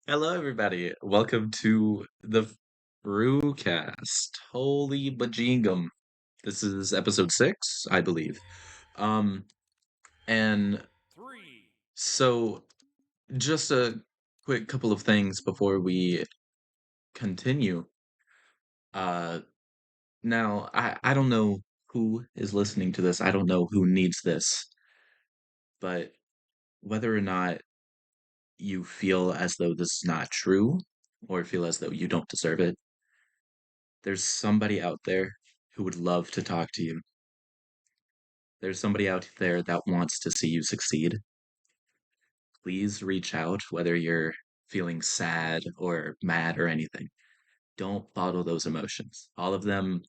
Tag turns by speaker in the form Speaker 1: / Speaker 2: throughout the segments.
Speaker 1: Hello, everybody. Welcome to the FrewCast. Holy bajingum. This is episode 6, I believe. Um, and so just a quick couple of things before we continue. Uh, now, I don't know who is listening to this. I don't know who needs this, but whether or not you feel as though this is not true or feel as though you don't deserve it, there's somebody out there who would love to talk to you. There's somebody out there that wants to see you succeed. Please reach out, whether you're feeling sad or mad or anything. Don't bottle those emotions. All of them,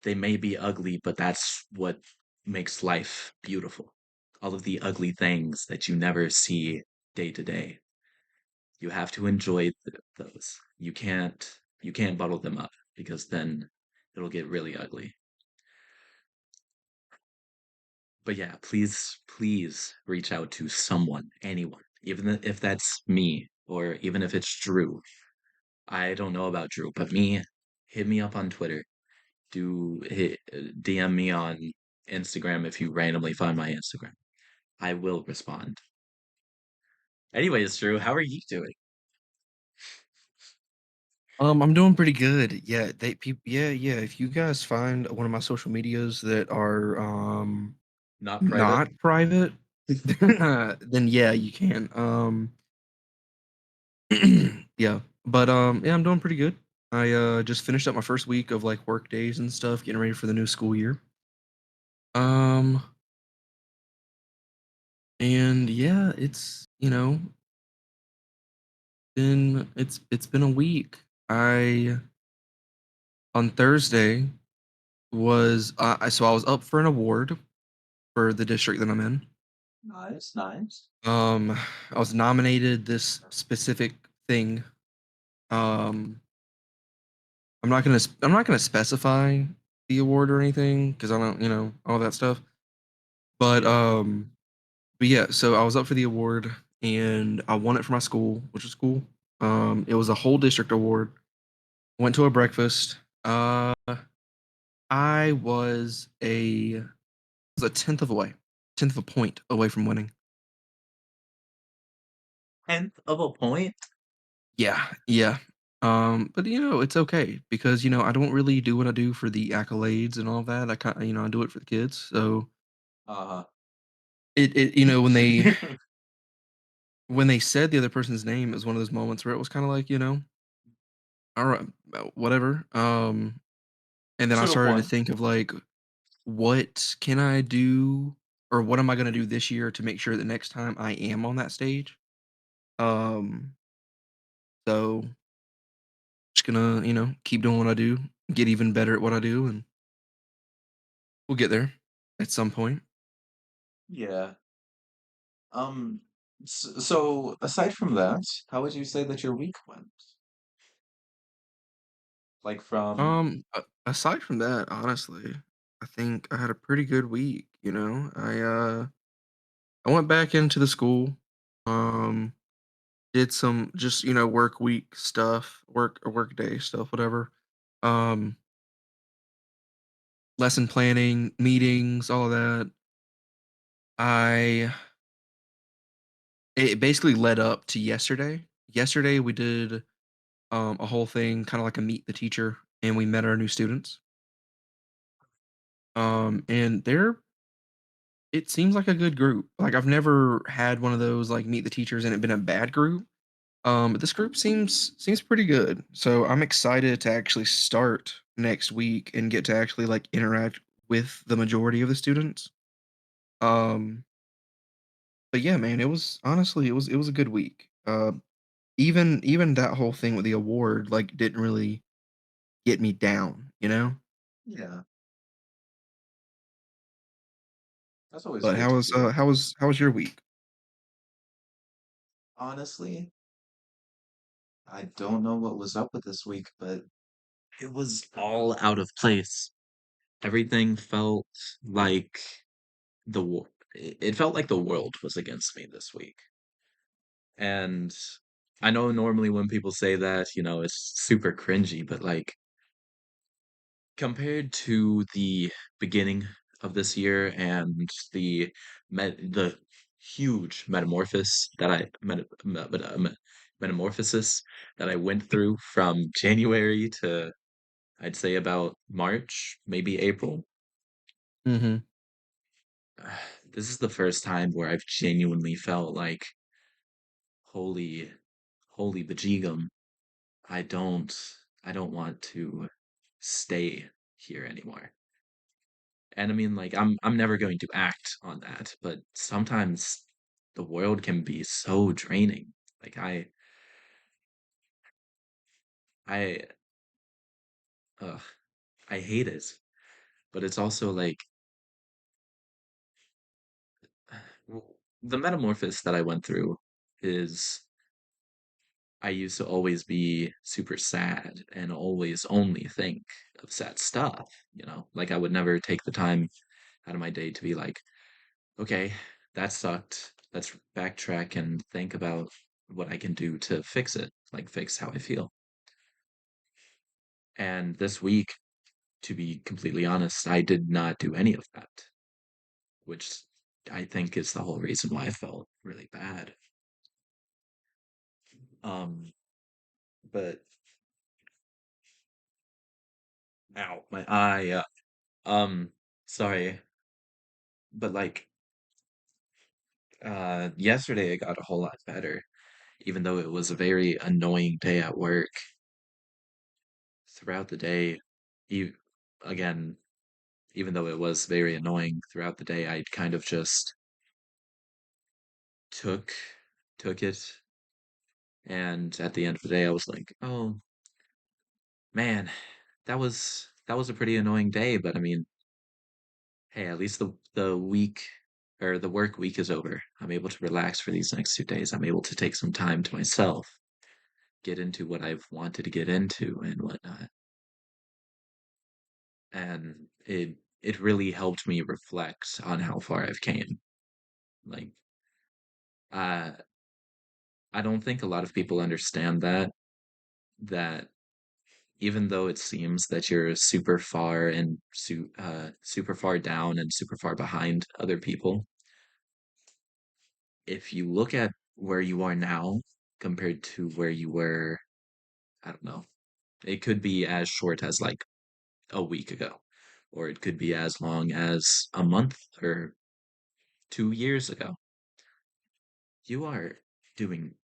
Speaker 1: they may be ugly, but that's what makes life beautiful. All of the ugly things that you never see day to day. You have to enjoy those. You can't bottle them up because then it'll get really ugly. But yeah, please reach out to someone, anyone, even if that's me or even if it's Drew. I don't know about Drew, but me, hit me up on Twitter. DM me on Instagram if you randomly find my Instagram. I will respond. Anyways, Drew, how are you doing?
Speaker 2: I'm doing pretty good. Yeah, yeah. If you guys find one of my social medias that are
Speaker 1: Not private?
Speaker 2: not private, then yeah, you can. Yeah. But yeah, I'm doing pretty good. I just finished up my first week of like work days and stuff, getting ready for the new school year. Um and yeah, it's been a week. I On Thursday was so I was up for an award for the district that I'm in.
Speaker 1: Nice, nice.
Speaker 2: Um, I was nominated this specific thing. Um, I'm not gonna specify the award or anything because I don't, all that stuff. But
Speaker 1: Yeah.
Speaker 2: but yeah, so I was up for the award and I won it for my school, which was cool. It was a whole district award. Went to a breakfast. I was a tenth of a point away from winning.
Speaker 1: Tenth of a point?
Speaker 2: Yeah, yeah. But it's okay because I don't really do what I do for the accolades and all that. I do it for the kids. So
Speaker 1: Uh-huh.
Speaker 2: it when they said the other person's name, it was one of those moments where it was kind of like, all right, whatever. And then I
Speaker 1: To the
Speaker 2: started to
Speaker 1: point.
Speaker 2: think of like, what can I do or what am I going to do this year to make sure that next time I am on that stage? Um, so just gonna, keep doing what I do, get even better at what I do, and we'll get there at some point.
Speaker 1: Yeah. Um, so aside from that, how would you say that your week went? Like from,
Speaker 2: Aside from that, honestly, I think I had a pretty good week, I went back into the school, um, did some just, work week stuff, work day stuff, whatever. Um, Lesson planning, meetings, all of that. I It basically led up to yesterday. Yesterday we did a whole thing kind of like a meet the teacher and we met our new students. And they're It seems like a good group. Like, I've never had one of those, like, meet the teachers and it been a bad group. But this group seems pretty good. So I'm excited to actually start next week and get to actually, like, interact with the majority of the students. Um, but yeah, man, it was honestly, it was a good week. Even that whole thing with the award, like, didn't really get me down, you know?
Speaker 1: yeah, that's always
Speaker 2: But
Speaker 1: good to hear.
Speaker 2: how was your week?
Speaker 1: Honestly, I don't know what was up with this week, but it was all out of place. Everything felt like it felt like the world was against me this week. And I know normally when people say that, it's super cringy, but like compared to the beginning of this year and the huge metamorphosis that I went through from January to I'd say about March, maybe April.
Speaker 2: Mhm.
Speaker 1: This is the first time where I've genuinely felt like holy holy bejeegum. I don't I don't want to stay here anymore. And I mean, like, I'm never going to act on that, but sometimes the world can be so draining. Like I ugh, I hate it. But it's also like the metamorphosis that I went through is I used to always be super sad and always only think of sad stuff. Like I would never take the time out of my day to be like, okay, that sucked. Let's backtrack and think about what I can do to fix it, like fix how I feel. And this week, to be completely honest, I did not do any of that, which I think is the whole reason why I felt really bad. Um, but ow, my eye. Um, sorry, but like, yesterday it got a whole lot better, even though it was a very annoying day at work. Throughout the day, you again even though it was very annoying throughout the day, I kind of just took took it, and at the end of the day, I was like, "Oh man, that was a pretty annoying day." But I mean, hey, at least the week or the work week is over. I'm able to relax for these next 2 days. I'm able to take some time to myself, get into what I've wanted to get into and whatnot, and it really helped me reflect on how far I've came. Like, uh, I don't think a lot of people understand that even though it seems that you're super far and super far down and super far behind other people, if you look at where you are now compared to where you were, I don't know, it could be as short as like a week ago, or it could be as long as a month or 2 years ago. You are doing,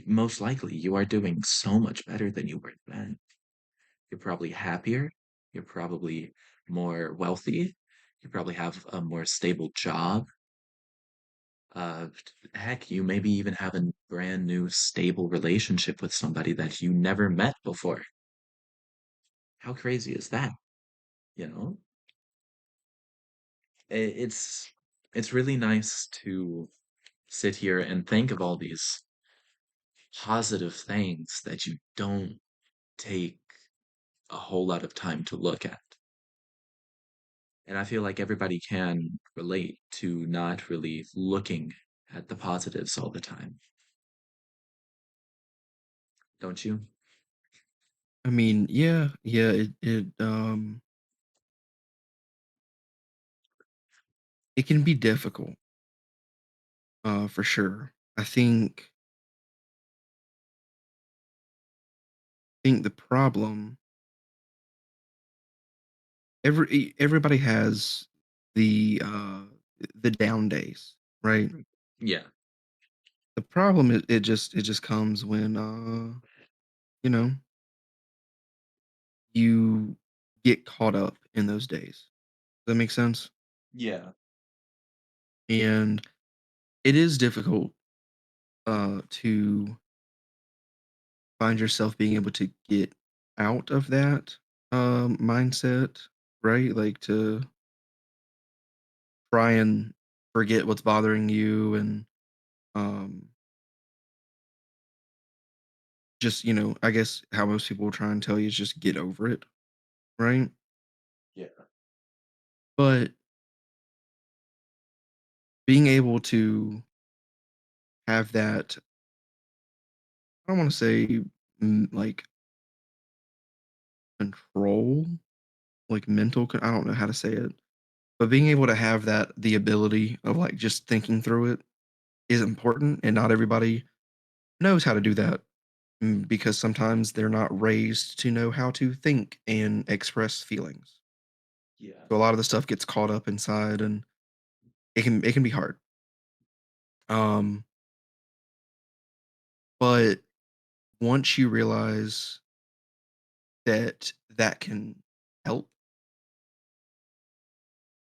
Speaker 1: most likely, you are doing so much better than you were then. You're probably happier. You're probably more wealthy. You probably have a more stable job. Uh, Heck, you maybe even have a brand new stable relationship with somebody that you never met before. How crazy is that? You know, it's really nice to sit here and think of all these positive things that you don't take a whole lot of time to look at. And I feel like everybody can relate to not really looking at the positives all the time, don't you?
Speaker 2: I mean, yeah, yeah, it can be difficult, for sure. I think the problem everybody has the down days, right?
Speaker 1: Yeah.
Speaker 2: The problem is it just comes when you know, you get caught up in those days. Does that make sense?
Speaker 1: Yeah.
Speaker 2: And it is difficult to find yourself being able to get out of that mindset, right? Like to try and forget what's bothering you and um just, I guess how most people will try and tell you is just get over it, right?
Speaker 1: Yeah.
Speaker 2: But being able to have that I don't want to say like control, like I don't know how to say it, but being able to have the ability of like just thinking through it is important, and not everybody knows how to do that because sometimes they're not raised to know how to think and express feelings.
Speaker 1: Yeah.
Speaker 2: So a lot of the stuff gets caught up inside, and it can be hard. Um, but once you realize that that can help,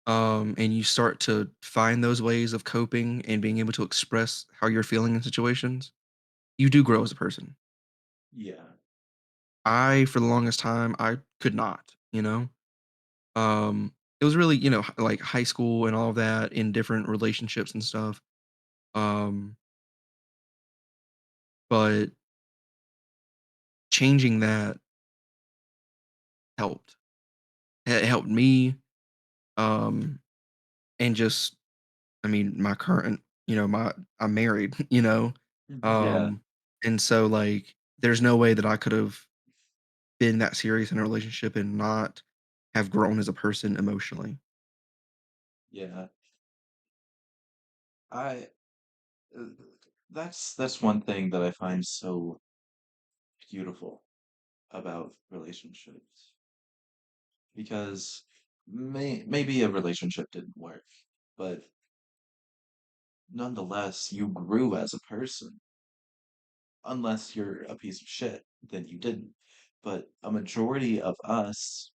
Speaker 2: and you start to find those ways of coping and being able to express how you're feeling in situations, you do grow as a person.
Speaker 1: Yeah.
Speaker 2: For the longest time, I could not, you know? It was really, like high school and all of that in different relationships and stuff. Um, but changing that helped. It helped me, um, and just, I mean, my current, I'm married,
Speaker 1: Yeah.
Speaker 2: um, and so like, there's no way that I could have been that serious in a relationship and not have grown as a person emotionally.
Speaker 1: Yeah. I uh, that's one thing that I find so beautiful about relationships because maybe a relationship didn't work, but nonetheless, you grew as a person. Unless you're a piece of shit, then you didn't. But a majority of us,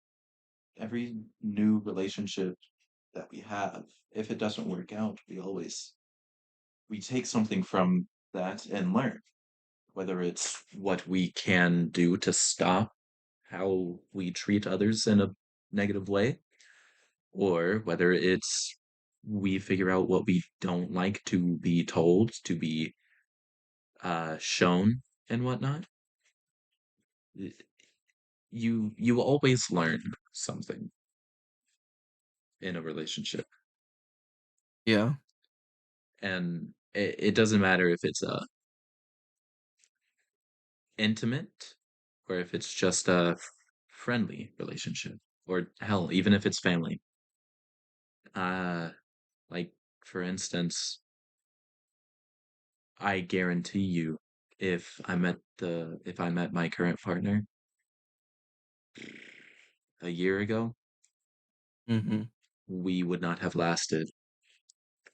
Speaker 1: every new relationship that we have, if it doesn't work out, we take something from that and learn, whether it's what we can do to stop how we treat others in a negative way, or whether it's we figure out what we don't like to be told, to be shown, and whatnot. You always learn something in a relationship,
Speaker 2: Yeah.
Speaker 1: and it doesn't matter if it's a intimate or if it's just a friendly relationship, or hell, even if it's family. uh like, for instance, I guarantee you, if I met my current partner a year ago,
Speaker 2: Mhm.
Speaker 1: we would not have lasted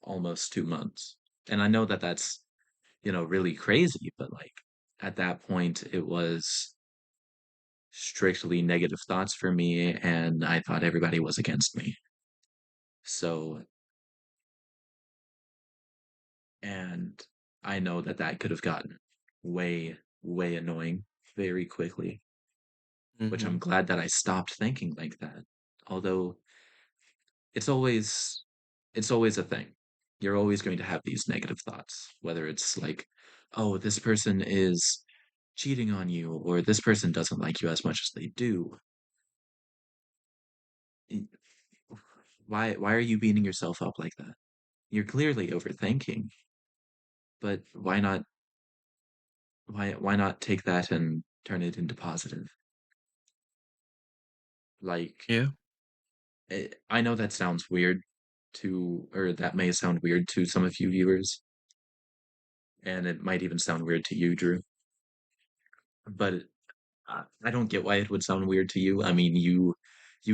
Speaker 1: almost 2 months. And I know that that's, really crazy, but like, at that point it was strictly negative thoughts for me, and I thought everybody was against me. So, and I know that that could have gotten way, way annoying very quickly, which I'm
Speaker 2: Mhm.
Speaker 1: glad that I stopped thinking like that. Although it's always it's always a thing. You're always going to have these negative thoughts, whether it's like, oh, this person is cheating on you, or this person doesn't like you as much as they do. Why are you beating yourself up like that? You're clearly overthinking, but why not take that and turn it into positive? Like,
Speaker 2: Yeah.
Speaker 1: I know that sounds weird or that may sound weird to some of you viewers, and it might even sound weird to you, Drew. But I don't get why it would sound weird to you. I mean, you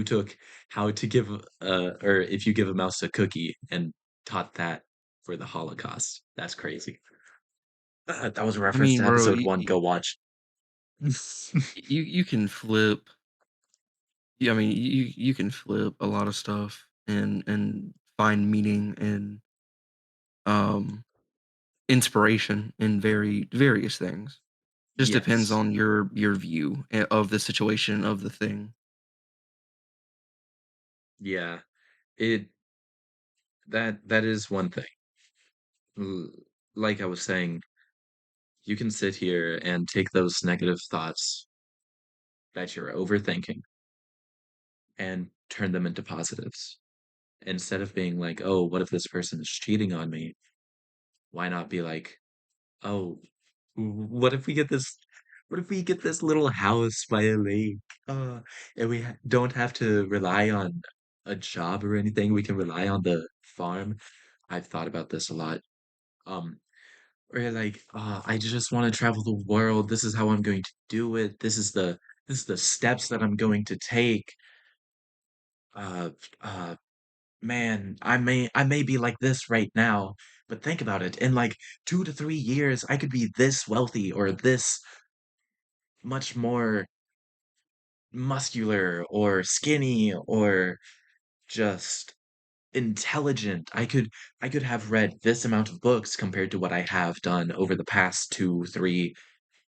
Speaker 1: took how to give or if you give a mouse a cookie and taught that for the Holocaust. That's crazy. That was a
Speaker 2: I
Speaker 1: reference
Speaker 2: mean,
Speaker 1: to
Speaker 2: bro,
Speaker 1: episode
Speaker 2: you
Speaker 1: one. Go watch.
Speaker 2: you you can flip. Yeah, I mean, you can flip a lot of stuff and find meaning and um inspiration in various things. Just depends
Speaker 1: Yes.
Speaker 2: on your view of the situation of the thing.
Speaker 1: Yeah. It that is one thing. L- Like I was saying, you can sit here and take those negative thoughts that you're overthinking and turn them into positives. Instead of being like, oh, what if this person is cheating on me? Why not be like, oh, What if we get this? What if we get this little house by a lake? And we don't have to rely on a job or anything. We can rely on the farm. I've thought about this a lot. Um, or like, I just want to travel the world. This is how I'm going to do it. This is the steps that I'm going to take. Uh, uh, Man, I may be like this right now, but think about it. In like 2 to 3 years, I could be this wealthy or this much more muscular or skinny or just intelligent. I could have read this amount of books compared to what I have done over the past 2, 3,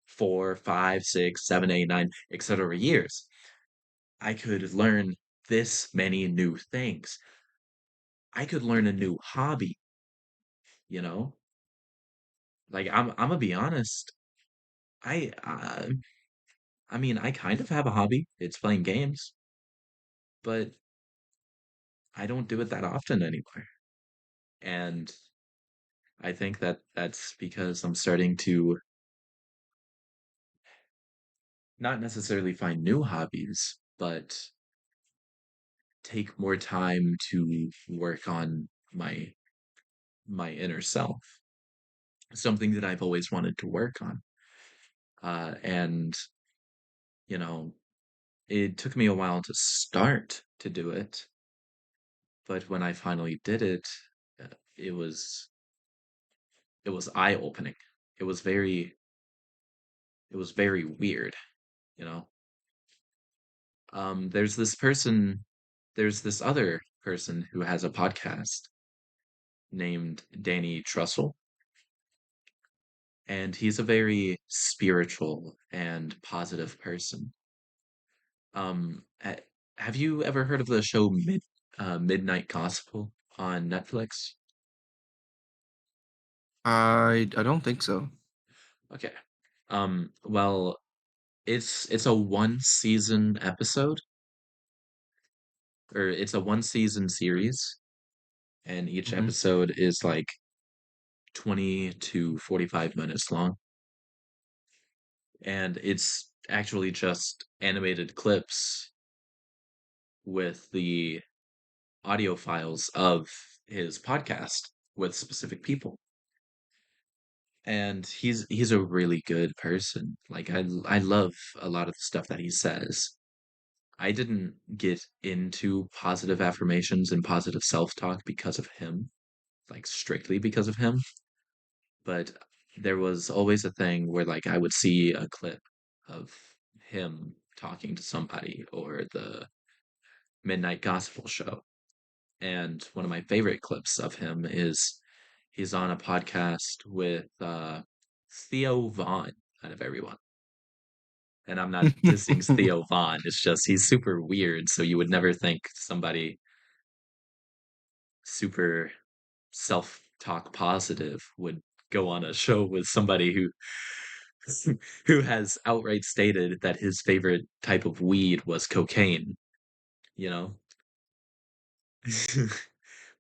Speaker 1: 4, 5, 6, 7, 8, 9, etc. years. I could learn this many new things. I could learn a new hobby, you know? Like I'm gonna be honest. I I mean, I kind of have a hobby. It's playing games, but I don't do it that often anymore. And I think that that's because I'm starting to not necessarily find new hobbies, but take more time to work on my inner self. Something that I've always wanted to work on. And you know, it took me a while to start to do it, but when I finally did it, uh, it was it was eye-opening. It was very it was very weird, you know. There's this person, there's this other person who has a podcast named Danny Trussell, and he's a very spiritual and positive person. Have you ever heard of the show Midnight Gospel on Netflix?
Speaker 2: I don't think so.
Speaker 1: Okay. Well, it's a one season episode, or it's a one season series, and each
Speaker 2: Hmm.
Speaker 1: episode is like 20 to 45 minutes long. And it's actually just animated clips with the audio files of his podcast with specific people. And he's a really good person. Like I love a lot of the stuff that he says. I didn't get into positive affirmations and positive self-talk because of him, like strictly because of him, but there was always a thing where like I would see a clip of him talking to somebody or the Midnight Gospel show. And one of my favorite clips of him is he's on a podcast with Theo Vaughn out of everyone. And I'm not dissing Theo Vaughn. It's just he's super weird, so you would never think somebody super self-talk positive would go on a show with somebody who who has outright stated that his favorite type of weed was cocaine, you know?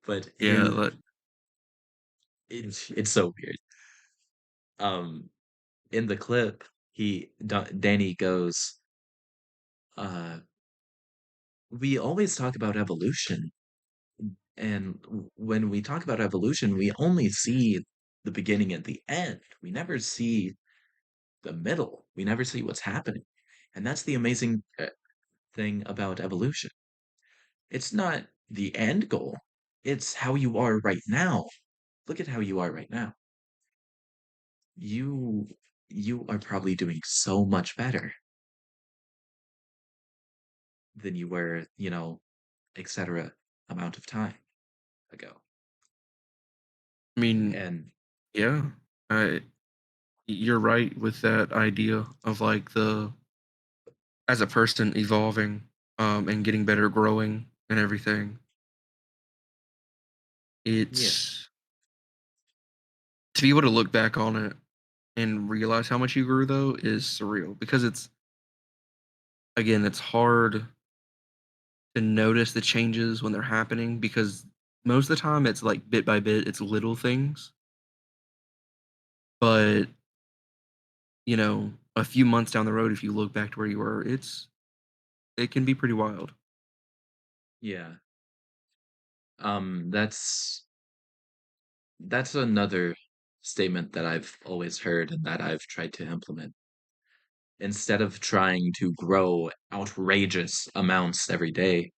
Speaker 1: But
Speaker 2: Yeah,
Speaker 1: in it's so weird. Um, in the clip, Danny goes, uh, we always talk about evolution, and when we talk about evolution, we only see the beginning and the end. We never see the middle. We never see what's happening. And that's the amazing thing about evolution. It's not the end goal. It's how you are right now. Look at how you are right now. You you are probably doing so much better than you were, etc. amount of time ago.
Speaker 2: I mean,
Speaker 1: And
Speaker 2: yeah, I you're right with that idea of like the as a person evolving, and getting better, growing, and everything.
Speaker 1: yeah,
Speaker 2: It's to be able to look back on it and realize how much you grew though is surreal because it's again it's hard to notice the changes when they're happening because most of the time it's like bit by bit, it's little things, but a few months down the road, if you look back to where you were, it can be pretty wild.
Speaker 1: Yeah. That's another statement that I've always heard and that I've tried to implement. Instead of trying to grow outrageous amounts every day,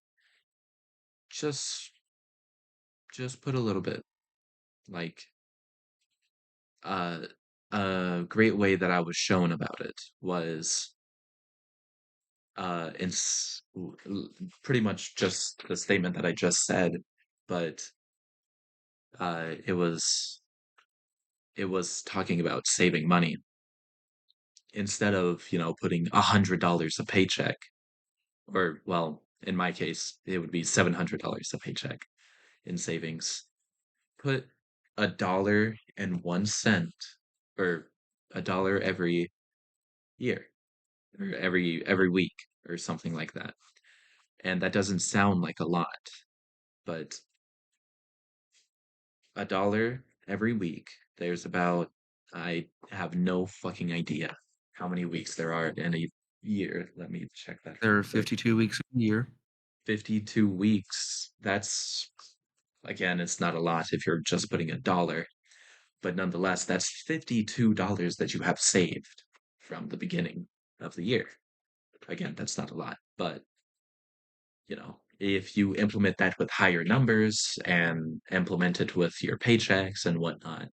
Speaker 1: just just put a little bit. Like uh a great way that I was shown about it was pretty much just the statement that I just said, but it was talking about saving money instead of, putting $100 a paycheck, or well, in my case, it would be $700 a paycheck in savings. Put $1.01 or $1 every year or every week or something like that. And that doesn't sound like a lot, but $1 every week, there's about, I have no fucking idea how many weeks there are in a year. Let me check that
Speaker 2: There
Speaker 1: real
Speaker 2: are
Speaker 1: quick.
Speaker 2: 52 weeks a year.
Speaker 1: 52 weeks. That's, again, it's not a lot if you're just putting $1, but nonetheless, that's $52 that you have saved from the beginning of the year. Again, that's not a lot, but if you implement that with higher numbers and implement it with your paychecks and whatnot,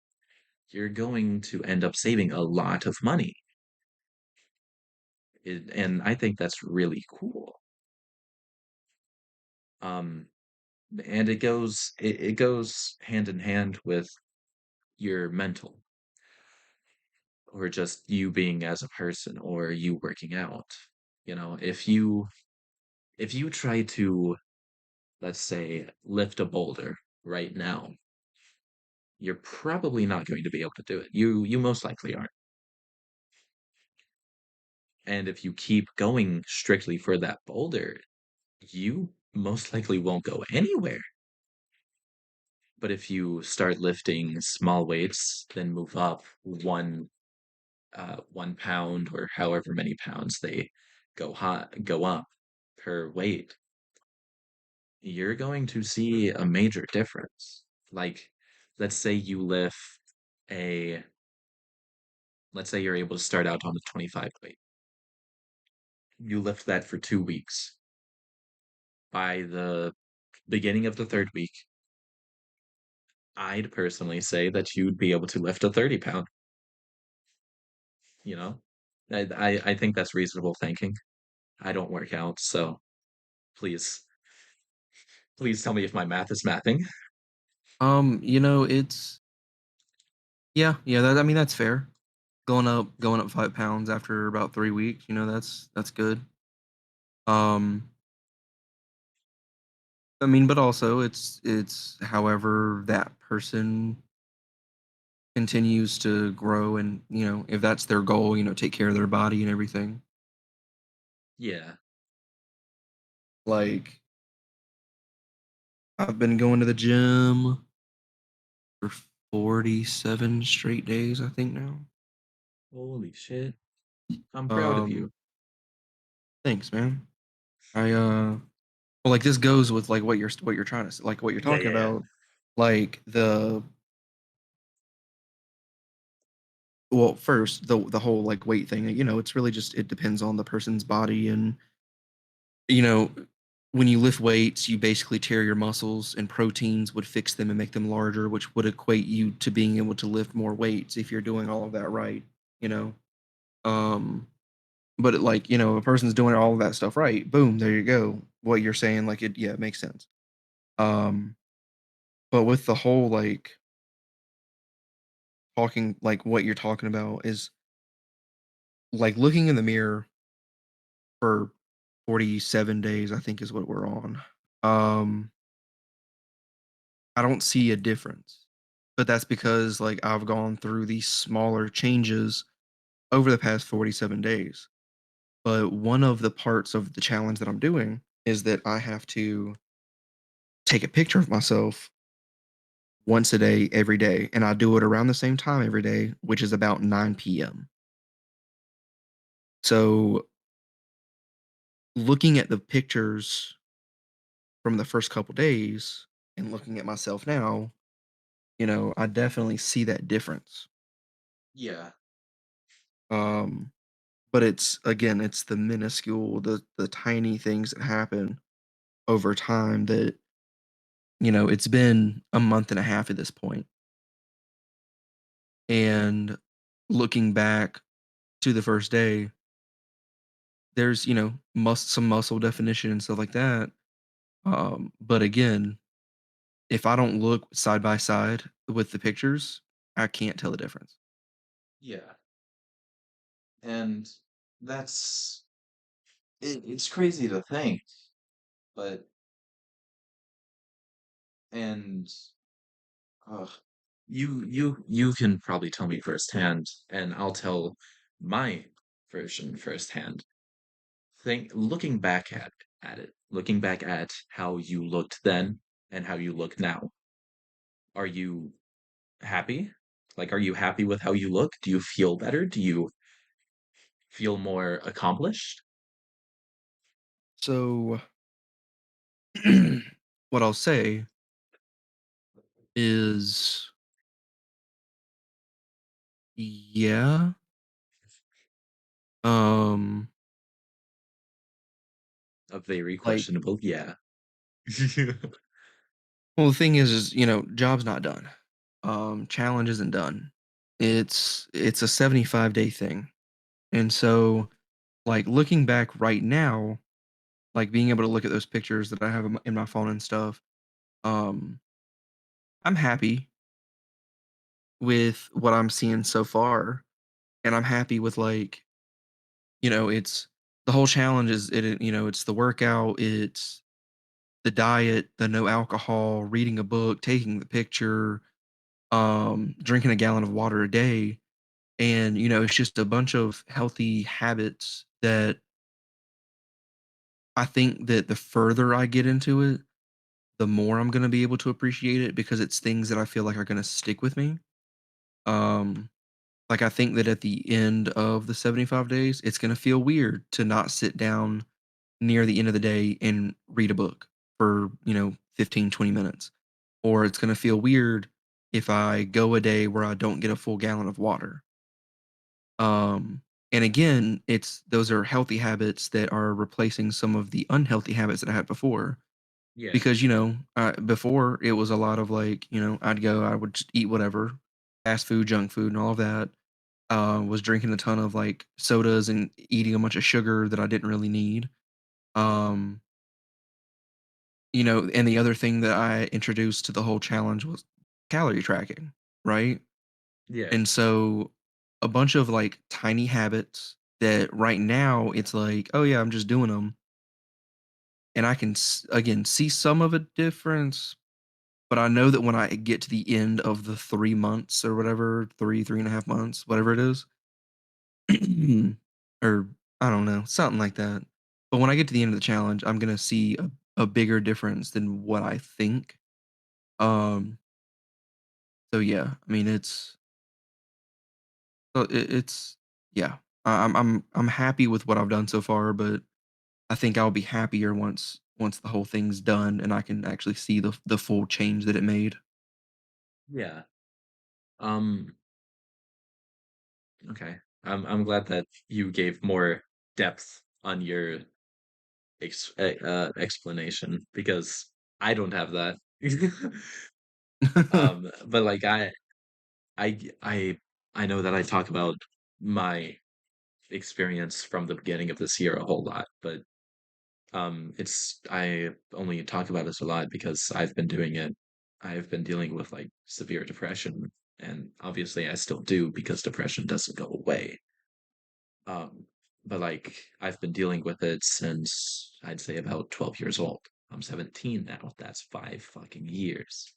Speaker 1: you're going to end up saving a lot of money. And I think that's really cool. Um, and it goes hand in hand with your mental, or just you being as a person, or you working out. If you try to, let's say, lift a boulder right now, you're probably not going to be able to do it. You most likely aren't. And if you keep going strictly for that boulder, you most likely won't go anywhere. But if you start lifting small weights, then move up 1 pound or however many pounds they go up per weight, you're going to see a major difference. Like, let's say you lift a, let's say you're able to start out on a 25 weight. You lift that for 2 weeks. By the beginning of the third week, I'd personally say that you'd be able to lift a 30 pound, you know? I think that's reasonable thinking. I don't work out, so please, please tell me if my math is mathing.
Speaker 2: It's yeah, yeah. I mean, that's fair. Going up 5 pounds after about 3 weeks. That's good. Um, I mean, but also it's however that person continues to grow, and if that's their goal, take care of their body and everything.
Speaker 1: Yeah.
Speaker 2: Like, I've been going to the gym for 47 straight days, I think now.
Speaker 1: Holy shit. I'm proud of you.
Speaker 2: Um, Thanks, man. I well, like, this goes with like what you're trying to like what you're
Speaker 1: Yeah,
Speaker 2: talking
Speaker 1: yeah, yeah.
Speaker 2: about, like the well, first the whole like weight thing. It's really just it depends on the person's body, and you know when you lift weights, you basically tear your muscles, and proteins would fix them and make them larger, which would equate you to being able to lift more weights if you're doing all of that right. You know, um, but like a person's doing all of that stuff right, boom, there you go. What you're saying, like yeah, it makes sense. Um, but with the whole like talking, like what you're talking about is like looking in the mirror for 47 days, I think is what we're on. Um, I don't see a difference. But that's because like I've gone through these smaller changes over the past 47 days. But one of the parts of the challenge that I'm doing is that I have to take a picture of myself once a day, every day. And I do it around the same time every day, which is about 9 p.m. So looking at the pictures from the first couple days and looking at myself now, I definitely see that difference.
Speaker 1: Yeah.
Speaker 2: Um, but it's the minuscule, the tiny things that happen over time that, it's been a month and a half at this point. And looking back to the first day, there's, some muscle definition and stuff like that. But again, if I don't look side by side with the pictures, I can't tell the difference.
Speaker 1: Yeah. And that's it's crazy to think, but and uh, you can probably tell me firsthand, and I'll tell my version firsthand. Think looking back looking back at how you looked then and how you look now. Are you happy? Like, are you happy with how you look? Do you feel better? Do you feel more accomplished?
Speaker 2: So what I'll say is yeah. Um
Speaker 1: A very
Speaker 2: like
Speaker 1: questionable, yeah.
Speaker 2: well the thing is, job's not done. Challenge isn't done. It's a 75-day thing. And so like looking back right now, like being able to look at those pictures that I have in my phone and stuff, um I'm happy with what I'm seeing so far, and I'm happy with like, it's the whole challenge is it's the workout, it's the diet, the no alcohol, reading a book, taking the picture, drinking a gallon of water a day, and it's just a bunch of healthy habits that I think that the further I get into it, the more I'm going to be able to appreciate it because it's things that I feel like are going to stick with me. Um Like, I think that at the end of the 75 days, it's gonna feel weird to not sit down near the end of the day and read a book for, 15, 20 minutes. Or it's gonna feel weird if I go a day where I don't get a full gallon of water. Um, and again, those are healthy habits that are replacing some of the unhealthy habits that I had before.
Speaker 1: Yeah,
Speaker 2: Because, before it was a lot of like, I would just eat whatever, fast food, junk food, and all of that. Was drinking a ton of like sodas and eating a bunch of sugar that I didn't really need. Um, and the other thing that I introduced to the whole challenge was calorie tracking, right?
Speaker 1: yeah,
Speaker 2: And so a bunch of like tiny habits that right now it's like, oh yeah, I'm just doing them, and I can again see some of a difference, but I know that when I get to the end of the 3 months or whatever, 3.5 months, whatever it is, or I don't know, something like that. But when I get to the end of the challenge, I'm gonna see a bigger difference than what I think. Um, so yeah, I mean it's yeah. I'm happy with what I've done so far, but I think I'll be happier once the whole thing's done and I can actually see the full change that it made.
Speaker 1: yeah. Um, okay. I'm glad that you gave more depth on your explanation because I don't have that. But like I I I know that I talk about my experience from the beginning of this year a whole lot, but it's I only talk about this a lot because I've been doing it. I've been dealing with like severe depression, and obviously I still do because depression doesn't go away. Um, but like I've been dealing with it since I'd say about 12 years old. I'm 17 now. That's 5 fucking years.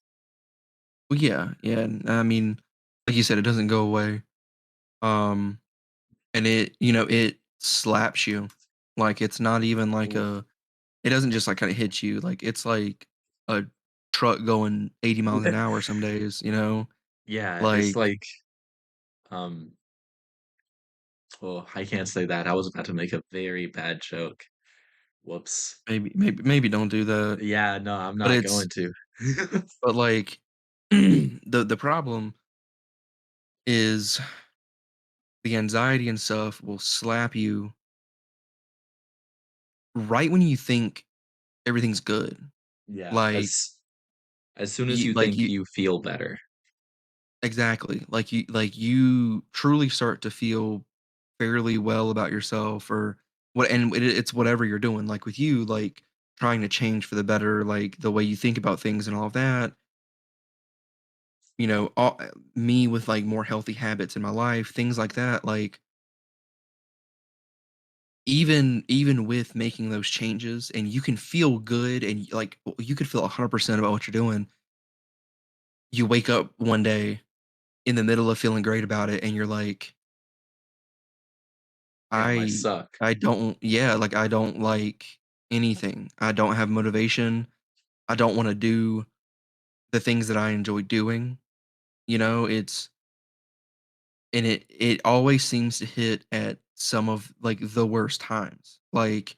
Speaker 2: Well, yeah, yeah, and I mean, like you said, it doesn't go away. Um, and it slaps you. Like it's not even like
Speaker 1: Ooh.
Speaker 2: it doesn't just like kind of hit you. Like it's like a truck going 80 miles an hour some days,
Speaker 1: Yeah, it's
Speaker 2: Like
Speaker 1: like um Oh, I can't say that. I was about to make a very bad joke. Whoops.
Speaker 2: Maybe don't do that.
Speaker 1: Yeah, no, I'm
Speaker 2: But
Speaker 1: not
Speaker 2: it's
Speaker 1: going to.
Speaker 2: but like the problem is the anxiety and stuff will slap you right when you think everything's good.
Speaker 1: Yeah,
Speaker 2: Like
Speaker 1: as soon as
Speaker 2: you
Speaker 1: you
Speaker 2: like
Speaker 1: think
Speaker 2: you
Speaker 1: you feel better.
Speaker 2: exactly. Like you truly start to feel fairly well about yourself or what and it's whatever you're doing. Like with you, like trying to change for the better, like the way you think about things and all of that. Me with like more healthy habits in my life, things like that. Like even with making those changes and you can feel good and like you could feel 100% about what you're doing. You wake up one day in the middle of feeling great about it and you're like,
Speaker 1: Damn, I
Speaker 2: I
Speaker 1: suck.
Speaker 2: I don't yeah, like I don't like anything. I don't have motivation. I don't want to do the things that I enjoy doing. It's and it always seems to hit at some of like the worst times. Like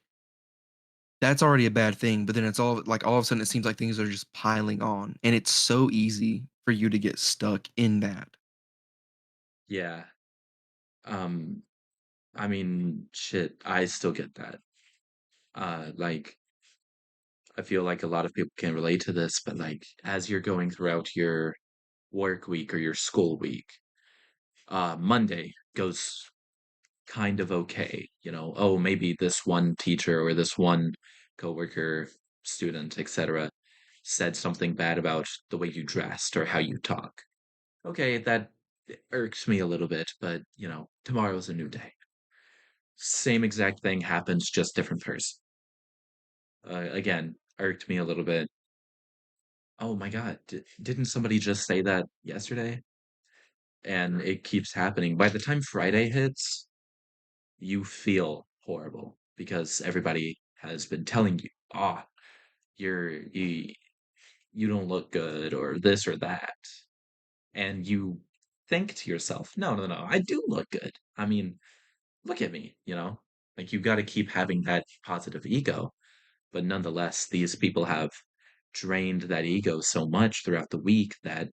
Speaker 2: that's already a bad thing, but then it's all of a sudden it seems like things are just piling on and it's so easy for you to get stuck in that.
Speaker 1: Yeah. Um, I mean, shit, I still get that. Like I feel like a lot of people can relate to this, but like as you're going throughout your work week or your school week, Monday goes kind of okay. Oh, maybe this one teacher or this one coworker, student, etc., said something bad about the way you dressed or how you talk. Okay, that irks me a little bit, but tomorrow's a new day. Same exact thing happens, just different person. Again, irked me a little bit. Oh my God, didn't somebody just say that yesterday? And it keeps happening. By the time Friday hits, you feel horrible because everybody has been telling you, ah, you don't look good or this or that. And you think to yourself, no, no, no, I do look good. I mean, look at me, Like you got to keep having that positive ego. But nonetheless, these people have drained that ego so much throughout the week that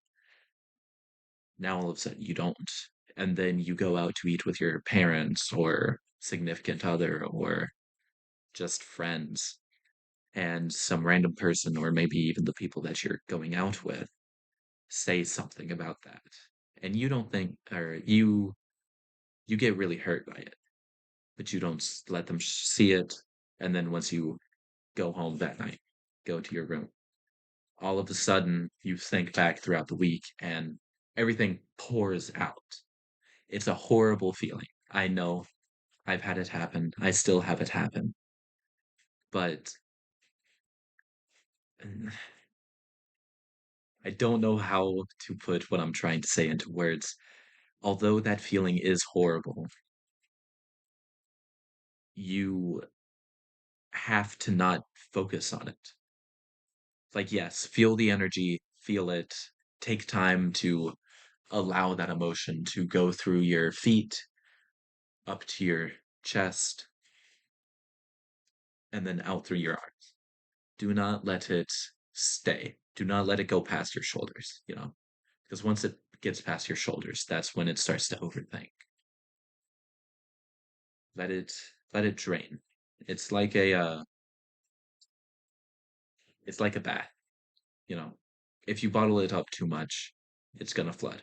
Speaker 1: now all of a sudden you don't. And then you go out to eat with your parents or significant other or just friends, and some random person, or maybe even the people that you're going out with, say something about that. And you don't think, or you get really hurt by it, but you don't let them see it. And then once you go home that night, go to your room, all of a sudden you think back throughout the week and everything pours out. It's a horrible feeling. I know I've had it happen. I still have it happen. But I don't know how to put what I'm trying to say into words. Although that feeling is horrible, you have to not focus on it. Like, yes, feel the energy, feel it, take time to allow that emotion to go through your feet, up to your chest, and then out through your arms. Do not let it stay. Do not let it go past your shoulders. Because once it gets past your shoulders, that's when it starts to overthink. Let it let it drain. It's like a bath, you know. If you bottle it up too much, it's gonna flood.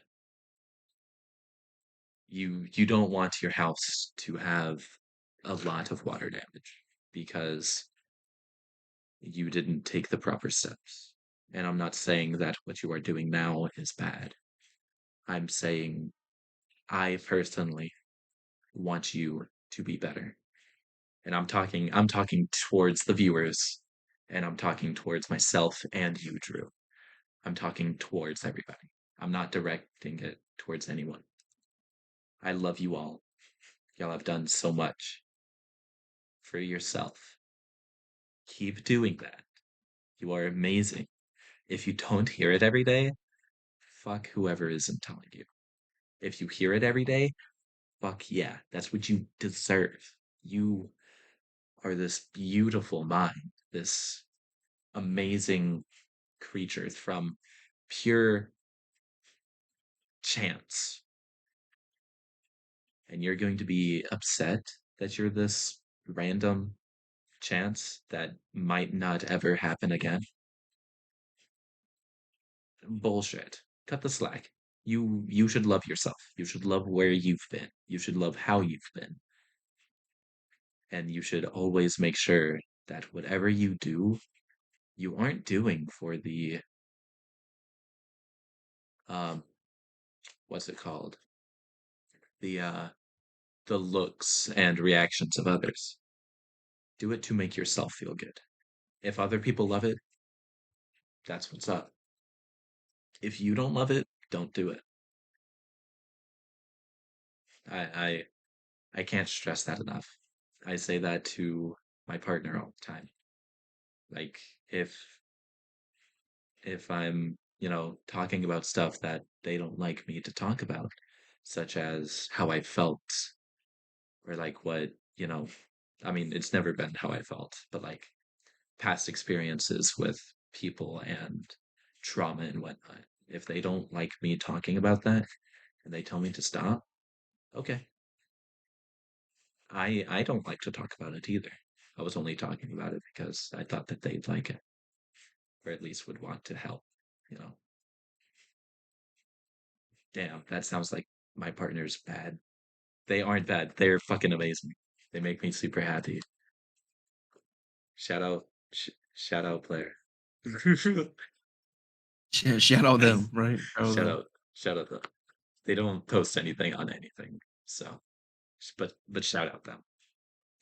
Speaker 1: You don't want your house to have a lot of water damage because you didn't take the proper steps. And I'm not saying that what you are doing now is bad. I'm saying I personally want you to be better. And I'm talking towards the viewers, and I'm talking towards myself and you, Drew. I'm talking towards everybody. I'm not directing it towards anyone. I love you all. Y'all have done so much for yourself. Keep doing that. You are amazing. If you don't hear it every day, fuck whoever isn't telling you. If you hear it every day, Fuck yeah, that's what you deserve. You are this beautiful mind, this amazing creature from pure chance. And you're going to be upset that you're this random chance that might not ever happen again. Bullshit. Cut the slack. You should love yourself. You should love where you've been. You should love how you've been. And you should always make sure that whatever you do, you aren't doing for the um what's it called? The the looks and reactions of others. Do it to make yourself feel good. If other people love it, that's what's up. If you don't love it, don't do it. I I I can't stress that enough. I say that to my partner all the time. Like if if I'm, talking about stuff that they don't like me to talk about, such as how I felt or like what, I mean, it's never been how I felt, but like past experiences with people and trauma and whatnot. If they don't like me talking about that and they tell me to stop, okay. I don't like to talk about it either. I was only talking about it because I thought that they'd like it, or at least would want to help, you know. Damn, that sounds like my partner's bad. They aren't bad. They're fucking amazing. They make me super happy. Shout out, shout out, player.
Speaker 2: Shout out them, right? Shout out
Speaker 1: Shout
Speaker 2: them.
Speaker 1: out, shout out them. They don't post anything on anything, so but shout out them.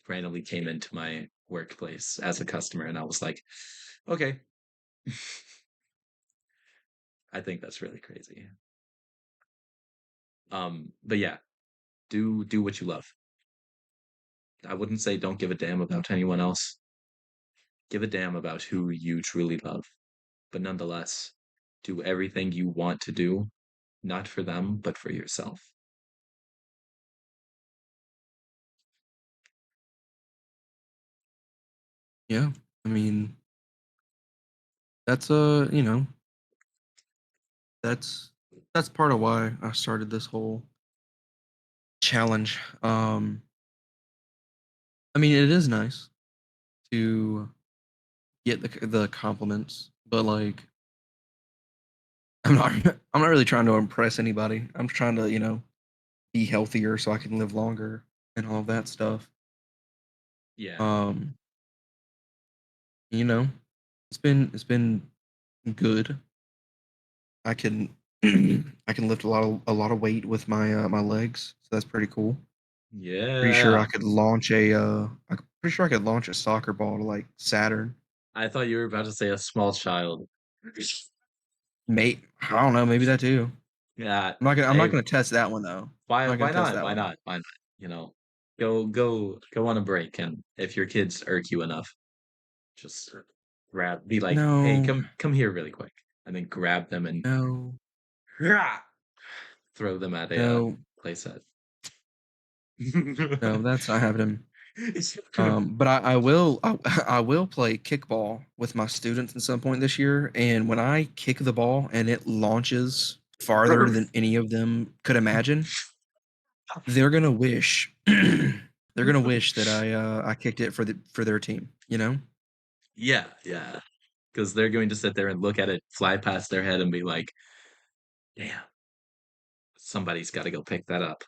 Speaker 1: Randomly came into my workplace as a customer, and I was like, okay, I think that's really crazy. But yeah, do what you love. I wouldn't say don't give a damn about anyone else. Give a damn about who you truly love. But nonetheless, do everything you want to do, not for them, but for yourself.
Speaker 2: Yeah. I mean, that's that's that's part of why I started this whole challenge. I mean, it is nice to get the compliments, but like I'm not I'm not really trying to impress anybody. I'm trying to, be healthier so I can live longer and all of that stuff.
Speaker 1: Yeah,
Speaker 2: Um, you know, it's been good. I can I can lift a lot of weight with my legs, so that's pretty cool. Pretty sure
Speaker 1: yeah.
Speaker 2: I could launch I'm pretty sure I could launch a soccer ball to like Saturn.
Speaker 1: I thought you were about to say a small child.
Speaker 2: Mate, I don't know, maybe that too.
Speaker 1: Yeah.
Speaker 2: I'm not
Speaker 1: Hey,
Speaker 2: gonna test that one though.
Speaker 1: why
Speaker 2: I'm not gonna
Speaker 1: why
Speaker 2: test
Speaker 1: not?
Speaker 2: that
Speaker 1: Why
Speaker 2: one.
Speaker 1: not? Why not? You know, go on a break, and if your kids irk you enough, just be like, hey,
Speaker 2: No,
Speaker 1: come here really quick, and then grab them and
Speaker 2: no,
Speaker 1: rah, throw them at a
Speaker 2: no,
Speaker 1: playset.
Speaker 2: no, that's not happening. But I will play kickball with my students at some point this year, and when I kick the ball and it launches farther than any of them could imagine, they're gonna wish they're gonna wish that I kicked it for their team, you know?
Speaker 1: Yeah, yeah. Because they're going to sit there and look at it fly past their head and be like, damn, somebody's got to go pick that up.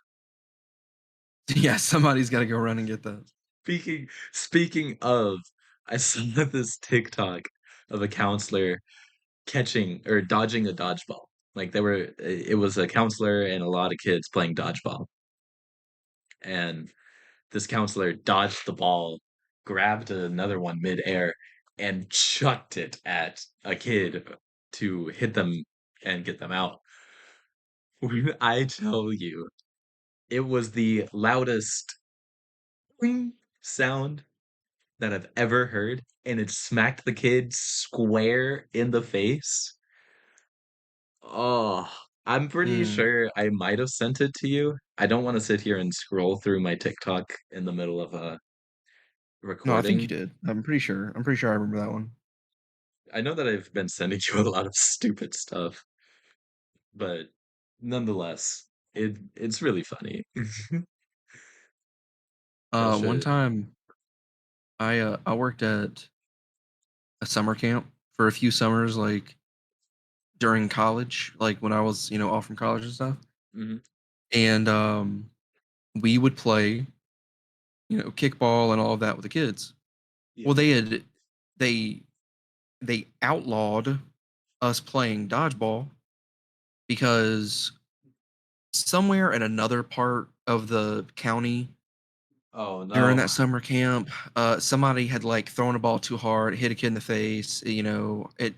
Speaker 2: Yeah, somebody's gotta go run and get that.
Speaker 1: Speaking of, I saw this TikTok of a counselor catching or dodging a dodgeball. Like it was a counselor and a lot of kids playing dodgeball. And this counselor dodged the ball, grabbed another one midair, and chucked it at a kid to hit them and get them out. When I tell you, it was the loudest "Boing" sound that I've ever heard, and it smacked the kid square in the face. Oh, I'm pretty
Speaker 2: Mm.
Speaker 1: sure I might have sent it to you. I don't want to sit here and scroll through my TikTok in the middle of a
Speaker 2: No, I think you
Speaker 1: recording.
Speaker 2: did. I'm pretty sure. I'm pretty sure I remember that one.
Speaker 1: I know that I've been sending you a lot of stupid stuff, but nonetheless, it's really funny. Oh
Speaker 2: One
Speaker 1: shit.
Speaker 2: time I worked at a summer camp for a few summers, like during college, like when I was, off from college and stuff.
Speaker 1: Hmm.
Speaker 2: And we would play, kickball and all of that with the kids.
Speaker 1: Yeah.
Speaker 2: Well, they they outlawed us playing dodgeball because somewhere in another part of the county
Speaker 1: Oh
Speaker 2: during
Speaker 1: no.
Speaker 2: that summer camp, somebody had like thrown a ball too hard, hit a kid in the face. It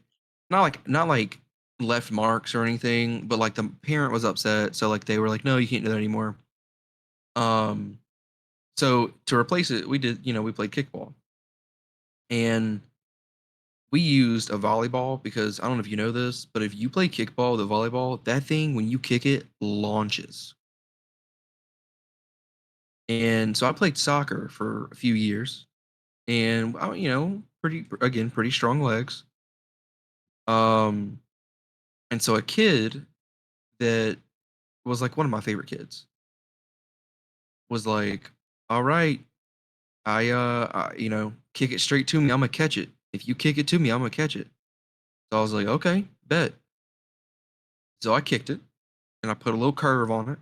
Speaker 2: not like left marks or anything, but like the parent was upset, so like they were like, "No, you can't do that anymore." Um, so to replace it, we played kickball, and we used a volleyball because I don't know if you know this, but if you play kickball with a volleyball, that thing when you kick it launches. And so I played soccer for a few years, and pretty strong legs. Um, and so a kid that was like one of my favorite kids was like, "All right, kick it straight to me. I'm gonna catch it. If you kick it to me, I'm gonna catch it." So I was like, "Okay, bet." So I kicked it, and I put a little curve on it,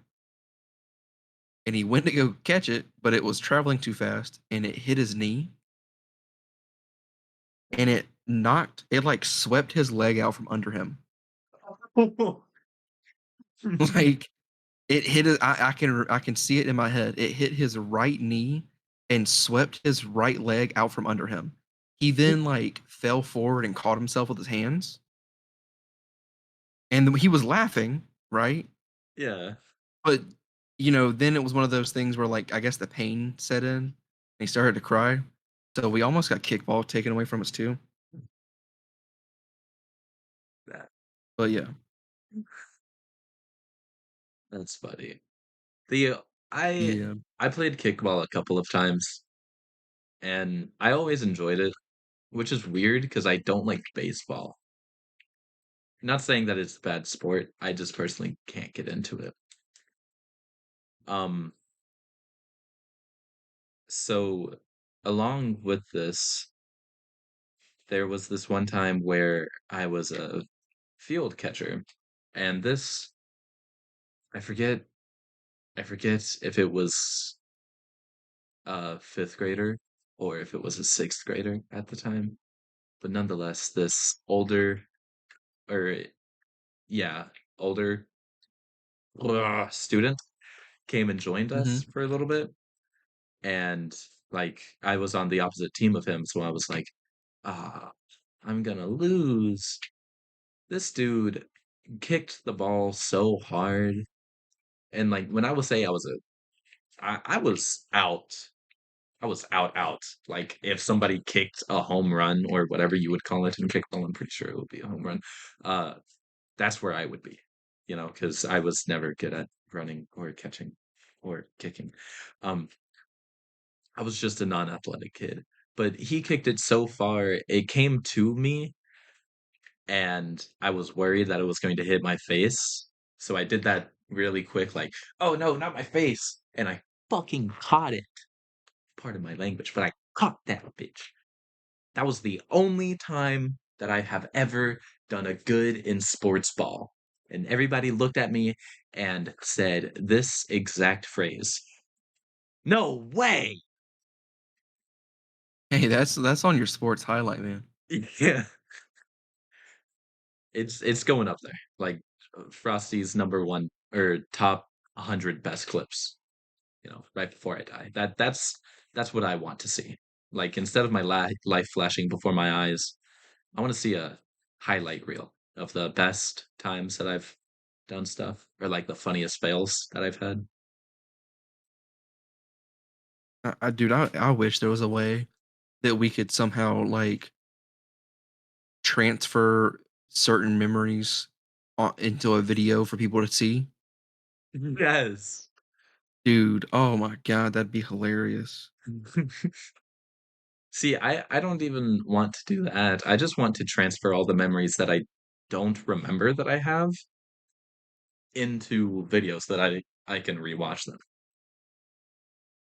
Speaker 2: and he went to go catch it, but it was traveling too fast, and it hit his knee, and it like swept his leg out from under him. Like it hit it. I can see it in my head. It hit his right knee and swept his right leg out from under him. He then like fell forward and caught himself with his hands, and he was laughing, right?
Speaker 1: Yeah.
Speaker 2: But then it was one of those things where like I guess the pain set in, and he started to cry. So we almost got kickball taken away from us too.
Speaker 1: That
Speaker 2: But yeah,
Speaker 1: that's funny. The I
Speaker 2: yeah.
Speaker 1: I played kickball a couple of times and I always enjoyed it, which is weird because I don't like baseball. Not saying that it's a bad sport. I just personally can't get into it. Um, so along with this, there was this one time where I was a field catcher, and this I forget I forget if it was a fifth grader or if it was a sixth grader at the time. But nonetheless, this older or yeah, older student came and joined
Speaker 2: Hmm.
Speaker 1: us for a little bit. And like I was on the opposite team of him, so I was like, ah, I'm gonna lose. This dude kicked the ball so hard. And like when I would say I was out. I was out. Like if somebody kicked a home run or whatever you would call it in kickball, I'm pretty sure it would be a home run. Uh, that's where I would be, because I was never good at running or catching or kicking. Um, I was just a non-athletic kid, but he kicked it so far, it came to me, and I was worried that it was going to hit my face. So I did that really quick, like, oh no, not my face. And I fucking caught it. Pardon my language, but I caught that bitch. That was the only time that I have ever done a good in sports ball. And everybody looked at me and said this exact phrase. No way.
Speaker 2: Hey, that's on your sports highlight, man.
Speaker 1: Yeah. It's going up there. Like Frosty's number one or top 100 best clips, right before I die. That's what I want to see. Like instead of my life flashing before my eyes, I want to see a highlight reel of the best times that I've done stuff or like the funniest fails that I've had.
Speaker 2: Dude, I wish there was a way that we could somehow like transfer certain memories into a video for people to see.
Speaker 1: Yes.
Speaker 2: Dude, oh my god, that'd be hilarious.
Speaker 1: See, I don't even want to do that. I just want to transfer all the memories that I don't remember that I have into videos that I can rewatch them.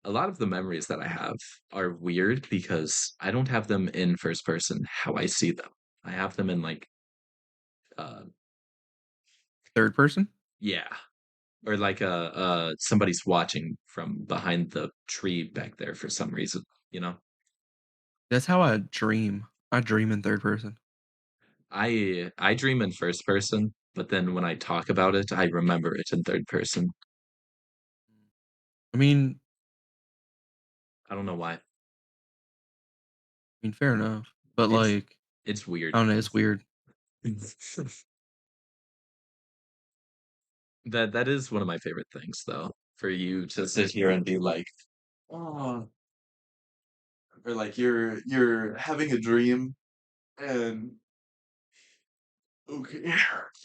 Speaker 1: A lot of the memories that I have are weird because I don't have them in first person how I see them. I have them in like uh
Speaker 2: Third person?
Speaker 1: yeah, or like somebody's watching from behind the tree back there for some reason, you know?
Speaker 2: That's how I dream. I dream in third person.
Speaker 1: I dream in first person, but then when I talk about it, I remember it in third person.
Speaker 2: I mean
Speaker 1: I don't know why.
Speaker 2: fair enough. But
Speaker 1: It's
Speaker 2: like,
Speaker 1: it's weird.
Speaker 2: I don't know, it's weird.
Speaker 1: That is one of my favorite things though, for you to sit here and be like, oh, or like you're having a dream and okay.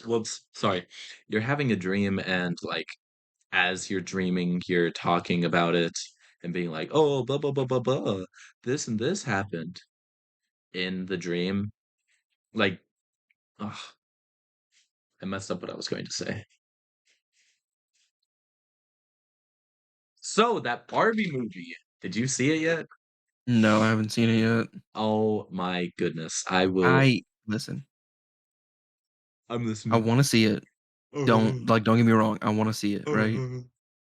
Speaker 1: Whoops, sorry. You're having a dream and like as you're dreaming, you're talking about it and being like, oh, blah blah blah blah blah. This and this happened in the dream. Like, ugh, I messed up what I was going to say. So that Barbie movie, did you see it yet?
Speaker 2: No, I haven't seen it yet.
Speaker 1: Oh my goodness. I will.
Speaker 2: I listen,
Speaker 1: I'm
Speaker 2: I
Speaker 1: listening.
Speaker 2: wanna see it.
Speaker 1: Oh,
Speaker 2: Don't get me wrong, I wanna see it, right?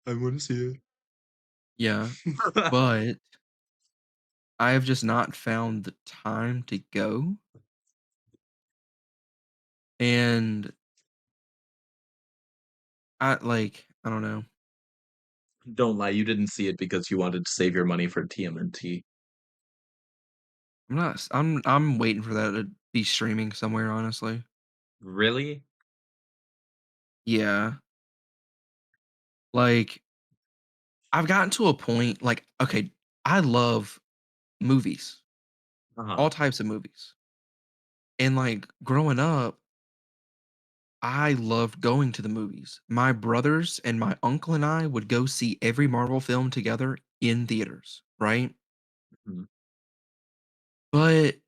Speaker 1: I want to see
Speaker 2: Yeah,
Speaker 1: it.
Speaker 2: but I have just not found the time to go, and I don't know.
Speaker 1: Don't lie, you didn't see it because you wanted to save your money for TMNT.
Speaker 2: I'm not s I'm waiting for that to be streaming somewhere, honestly.
Speaker 1: Really?
Speaker 2: Yeah, like, I've gotten to a point like, okay, I love movies,
Speaker 1: Uh-huh.
Speaker 2: all types of movies, and, like, growing up, I loved going to the movies. My brothers and my uncle and I would go see every Marvel film together in theaters, right?
Speaker 1: Mhm.
Speaker 2: But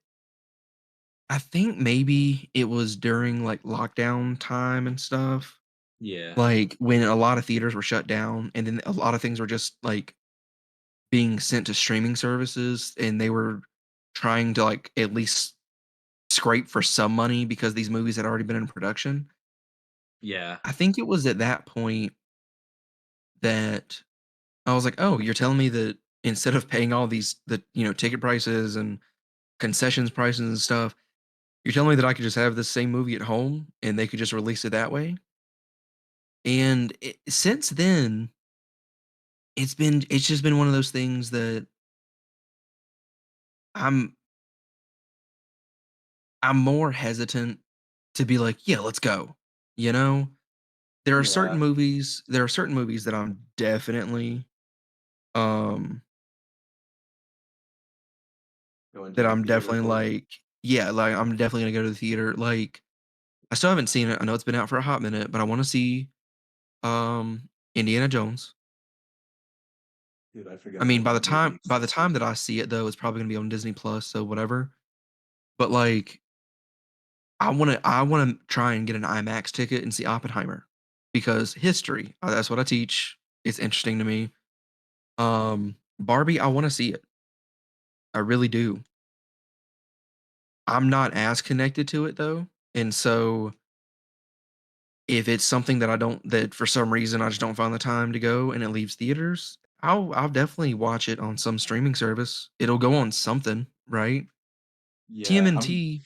Speaker 2: I think maybe it was during, like, lockdown time and stuff,
Speaker 1: Yeah.
Speaker 2: like, when a lot of theaters were shut down, and then a lot of things were just, like, being sent to streaming services, and they were trying to, like, at least scrape for some money because these movies had already been in production.
Speaker 1: Yeah.
Speaker 2: I think it was at that point that I was like, "Oh, you're telling me that instead of paying all ticket prices and concessions prices and stuff, you're telling me that I could just have this same movie at home and they could just release it that way?" And since then, it's just been one of those things that I'm I'm more hesitant to be like, "Yeah, let's go." You know?
Speaker 1: Yeah.
Speaker 2: There are certain movies um
Speaker 1: Going to
Speaker 2: that
Speaker 1: the
Speaker 2: I'm
Speaker 1: theater
Speaker 2: definitely
Speaker 1: for.
Speaker 2: like, yeah, like I'm definitely gonna go to the theater. Like, I still haven't seen it. I know it's been out for a hot minute, but I want to see Indiana Jones.
Speaker 1: Dude, I
Speaker 2: I
Speaker 1: forgot
Speaker 2: mean,
Speaker 1: that that movie
Speaker 2: by the time
Speaker 1: existed.
Speaker 2: that I see it though, it's probably gonna be on Disney Plus, so whatever. But like, I wanna try and get an IMAX ticket and see Oppenheimer because history. That's what I teach. It's interesting to me. Barbie, I want to see it. I really do. I'm not as connected to it though, and so if it's something that I don't that for some reason I just don't find the time to go and it leaves theaters, I'll definitely watch it on some streaming service. It'll go on something, right?
Speaker 1: Yeah, I'm
Speaker 2: TMNT,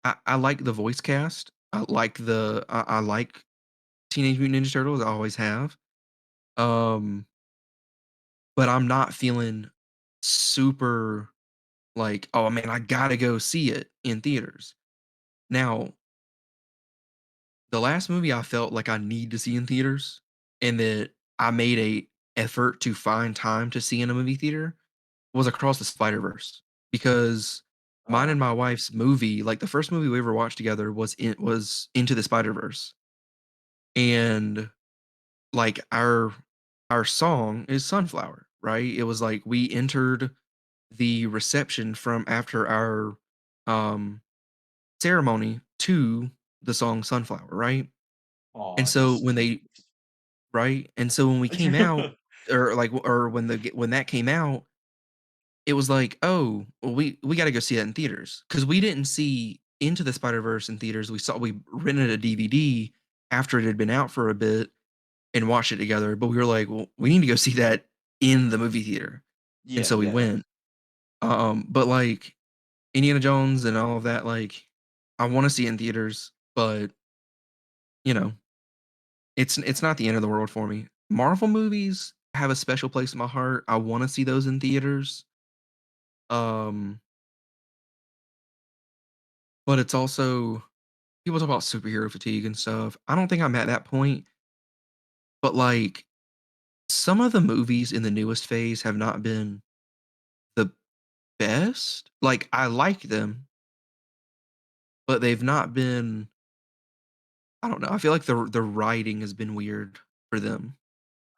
Speaker 2: I like the voice cast. I like Teenage Mutant Ninja Turtles, I always have. Um, but I'm not feeling super like, "Oh, man, I gotta go see it in theaters." Now, the last movie I felt like I need to see in theaters and that I made a effort to find time to see in a movie theater was Across the Spider-Verse because mine
Speaker 1: uh
Speaker 2: and my wife's movie, like the first movie we ever watched together was Into the Spider-Verse. and like our song is Sunflower, right? It was like we entered the reception from after our um ceremony to the song Sunflower, right? And
Speaker 1: Aw,
Speaker 2: so
Speaker 1: that's
Speaker 2: when they
Speaker 1: cute.
Speaker 2: right? And so when we came out or like or when that came out, it was like, "Oh, well, we gotta go see that in theaters because we didn't see Into the Spider-Verse in theaters, we rented a DVD after it had been out for a bit and watched it together, but we were like, "Well, we need to go see that in the movie theater." And
Speaker 1: Yeah,
Speaker 2: so we
Speaker 1: yeah.
Speaker 2: went. But, like, Indiana Jones and all of that, like, I wanna see it in theaters, but, you know, it's not the end of the world for me. Marvel movies have a special place in my heart. I wanna see those in theaters. Um But it's also people talk about superhero fatigue and stuff. I don't think I'm at that point, but, like, some of the movies in the newest phase have not been the best. Like, I like them, but they've not been I don't know, I feel like the writing has been weird for them.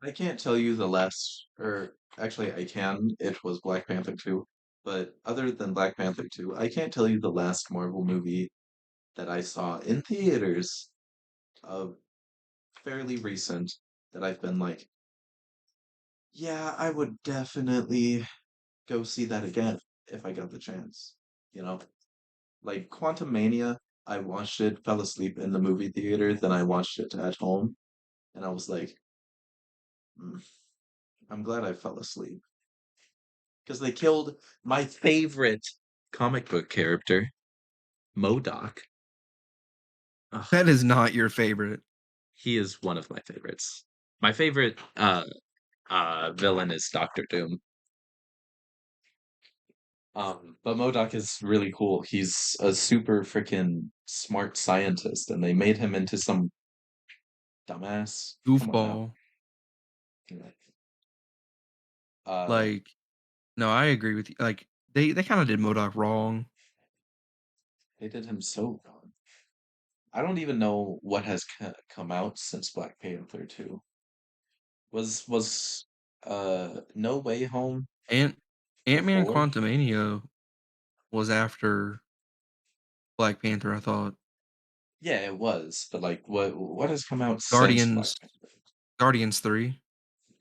Speaker 1: I can't tell you the last, or actually I can. It was Black Panther 2. But other than Black Panther 2, I can't tell you the last Marvel movie that I saw in theaters, fairly recent, that I've been like, yeah, I would definitely go see that again if I got the chance. You know, like Quantum Mania, I watched it, fell asleep in the movie theater, then I watched it at home, and I was like, "Mm, I'm glad I fell asleep." Because they killed my favorite comic book character, Modoc. Ugh,
Speaker 2: That is not your favorite.
Speaker 1: he is one of my favorites. My favorite villain is Doctor Doom. But Modoc is really cool. He's a super freaking smart scientist, and they made him into some dumbass. Come on now.
Speaker 2: Goofball.
Speaker 1: Uh,
Speaker 2: Like, no, I agree with you. Like, they kinda did MODOK wrong.
Speaker 1: they did him so wrong. I don't even know what has come out since Black Panther 2. Was No Way Home
Speaker 2: Ant Ant-Man
Speaker 1: before?
Speaker 2: Quantumania was after Black Panther, I thought.
Speaker 1: Yeah, it was. But like what has come out since Black
Speaker 2: Guardians
Speaker 1: Panther?
Speaker 2: Guardians 3.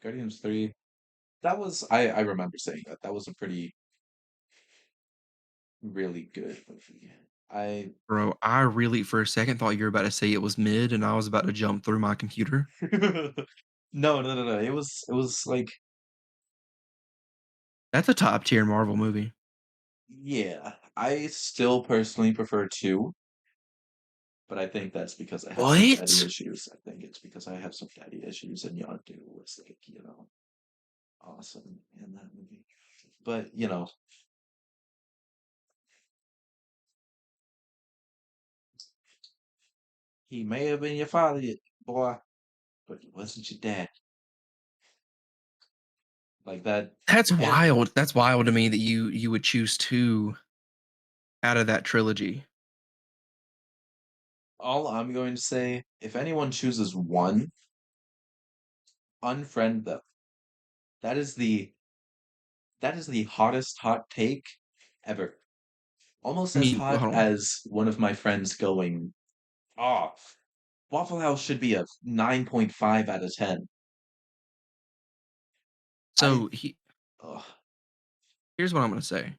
Speaker 1: Guardians 3. That was I remember saying that. That was a pretty really good movie. I
Speaker 2: Bro, I really for a second thought you were about to say it was mid, and I was about to jump through my computer.
Speaker 1: No, no, no, no. It was like
Speaker 2: That's a top tier Marvel movie.
Speaker 1: yeah. I still personally prefer 2, but I think that's because I have some daddy
Speaker 2: What?
Speaker 1: issues. I think it's because I have some daddy issues and Yondu was like, awesome in that movie. But, he may have been your father, boy, but he wasn't your dad. Like that.
Speaker 2: That's
Speaker 1: And
Speaker 2: wild. That's wild to me that you would choose 2 out of that trilogy.
Speaker 1: all I'm going to say, if anyone chooses one, unfriend them. That is the that is the hottest hot take ever. Almost
Speaker 2: I
Speaker 1: as
Speaker 2: mean,
Speaker 1: hot
Speaker 2: hold on.
Speaker 1: as one of my friends going, "Oh, Waffle House should be a 9.5 out of 10." I
Speaker 2: So,
Speaker 1: ugh.
Speaker 2: here's what I'm gonna say.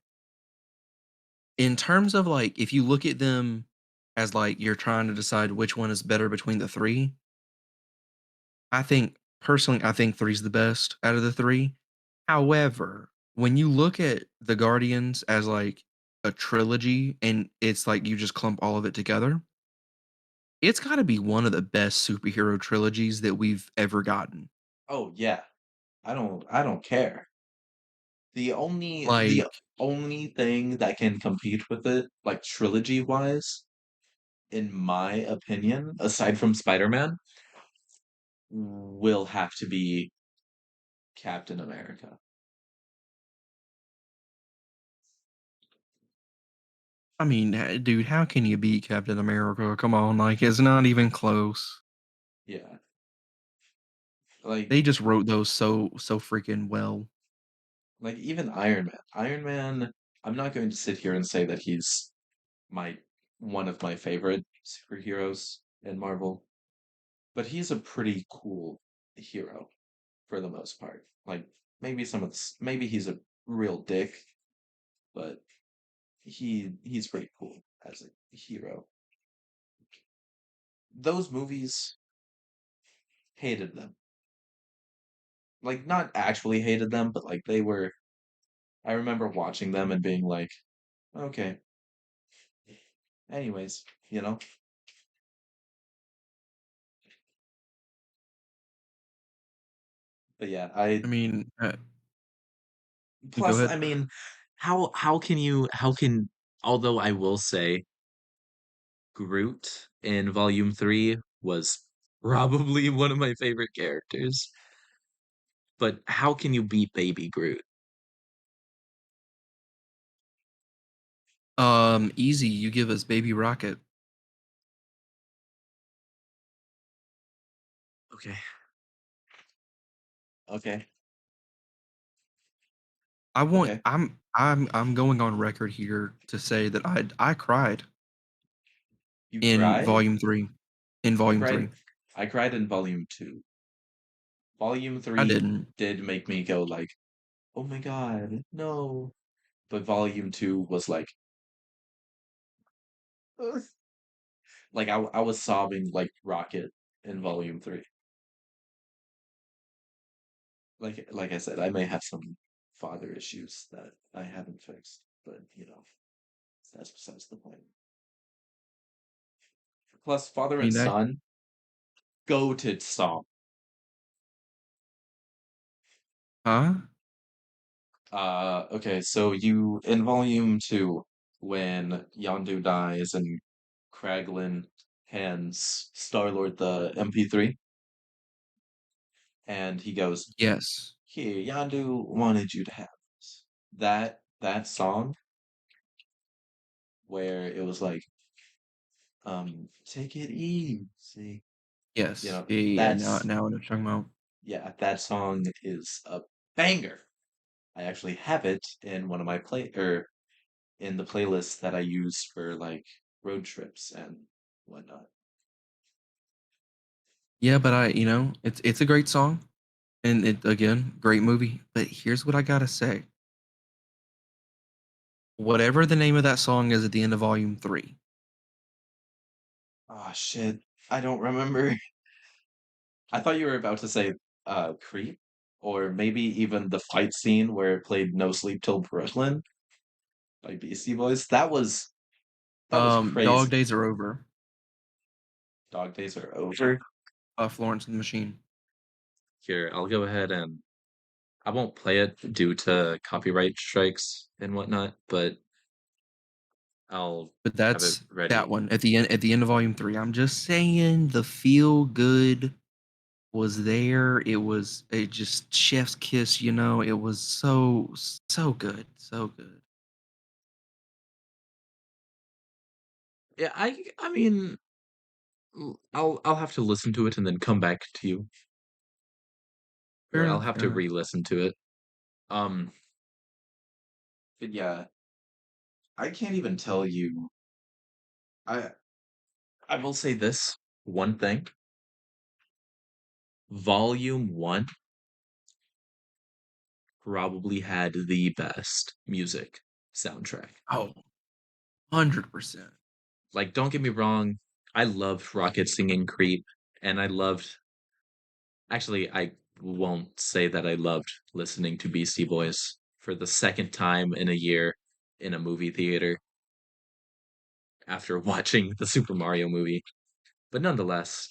Speaker 2: In terms of, like, if you look at them as, like, you're trying to decide which one is better between the 3, I think 3 is the best out of the 3. However, when you look at the Guardians as, like, a trilogy and it's like you just clump all of it together, it's gotta be one of the best superhero trilogies that we've ever gotten.
Speaker 1: Oh yeah. I don't care. The
Speaker 2: Like,
Speaker 1: only thing that can compete with it, like trilogy wise, in my opinion, aside from Spider-Man, will have to be Captain America.
Speaker 2: I mean, dude, how can you beat Captain America? Come on, like, it's not even close.
Speaker 1: Yeah. Like
Speaker 2: They just wrote those so freaking well.
Speaker 1: even Iron Man. Iron Man, I'm not going to sit here and say that he's my one of my favorite superheroes in Marvel, but he's a pretty cool hero for the most part. Like maybe maybe he's a real dick, but he's pretty cool as a hero. Those movies, hated them. Like not actually hated them, but like they were I remember watching them and being like, okay, anyways, you know? But yeah, I
Speaker 2: I mean, you go
Speaker 1: plus
Speaker 2: ahead.
Speaker 1: I mean, how can although I will say Groot in Volume 3 was probably one of my favorite characters, but how can you beat Baby Groot?
Speaker 2: Easy. You give us Baby Rocket.
Speaker 1: Okay. Okay.
Speaker 2: I want.
Speaker 1: Okay.
Speaker 2: I'm going on record here to say that I cried
Speaker 1: You
Speaker 2: in
Speaker 1: cried?
Speaker 2: Volume 3. In
Speaker 1: I
Speaker 2: Volume
Speaker 1: cried
Speaker 2: 3,
Speaker 1: I cried in Volume 2. Volume
Speaker 2: I
Speaker 1: 3
Speaker 2: didn't.
Speaker 1: did make me go like, "Oh my God, no." But Volume 2 was like ugh. Like I was sobbing like Rocket in Volume 3. Like I said, I may have some father issues that I haven't fixed, but that's besides the point. Plus, father
Speaker 2: I
Speaker 1: and
Speaker 2: mean that.
Speaker 1: son, goated song.
Speaker 2: Huh?
Speaker 1: Okay, so you in volume 2, when Yondu dies and Kraglin hands Star-Lord the MP3, and he goes,
Speaker 2: Yes.
Speaker 1: "Here, Yondu wanted you to have this." That song where it was like, take it easy.
Speaker 2: Yes. Yeah. Yeah. Now
Speaker 1: That's
Speaker 2: now I know what you're talking about.
Speaker 1: yeah, that song is a banger. I actually have it in one of my in the playlists that I use for like road trips and whatnot.
Speaker 2: Yeah, but it's a great song, and it again great movie. But here's what I gotta say: whatever the name of that song is at the end of Volume 3,
Speaker 1: Oh shit, I don't remember. I thought you were about to say Creep, or maybe even the fight scene where it played No Sleep Till Brooklyn by Beastie Boys. That was
Speaker 2: Dog
Speaker 1: crazy.
Speaker 2: Days Are Over,
Speaker 1: Dog Days Are Over.
Speaker 2: Florence and the Machine.
Speaker 1: Here, I'll go ahead and I won't play it due to copyright strikes and whatnot, but I'll
Speaker 2: But
Speaker 1: have it
Speaker 2: that's that
Speaker 1: ready.
Speaker 2: one at the end of Volume 3. I'm just saying the feel good was there. It just chef's kiss, it was so good. So good.
Speaker 1: Yeah, I mean, I'll have to listen to it and then come back to you,
Speaker 2: Fair
Speaker 1: or I'll
Speaker 2: enough,
Speaker 1: have
Speaker 2: fair
Speaker 1: to
Speaker 2: enough.
Speaker 1: re-listen to it. Um, but yeah, I can't even tell you. I I will say this one thing. Volume 1 probably had the best music soundtrack.
Speaker 2: Oh, 100%.
Speaker 1: Like, don't get me wrong, I loved Rocket singing Creep, and actually, I won't say that I loved listening to Beastie Boys for the second time in a year in a movie theater after watching the Super Mario movie. But nonetheless,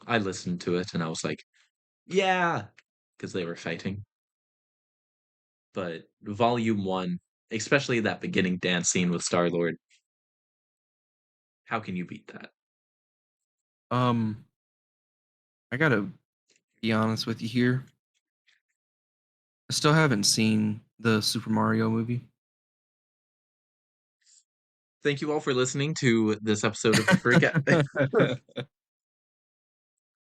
Speaker 1: I listened to it and I was like, yeah, because they were fighting. But Volume 1, especially that beginning dance scene with Star-Lord, how can you beat that?
Speaker 2: Um, I gotta be honest with you here. I still haven't seen the Super Mario movie.
Speaker 1: Thank you all for listening to this episode of the Freak.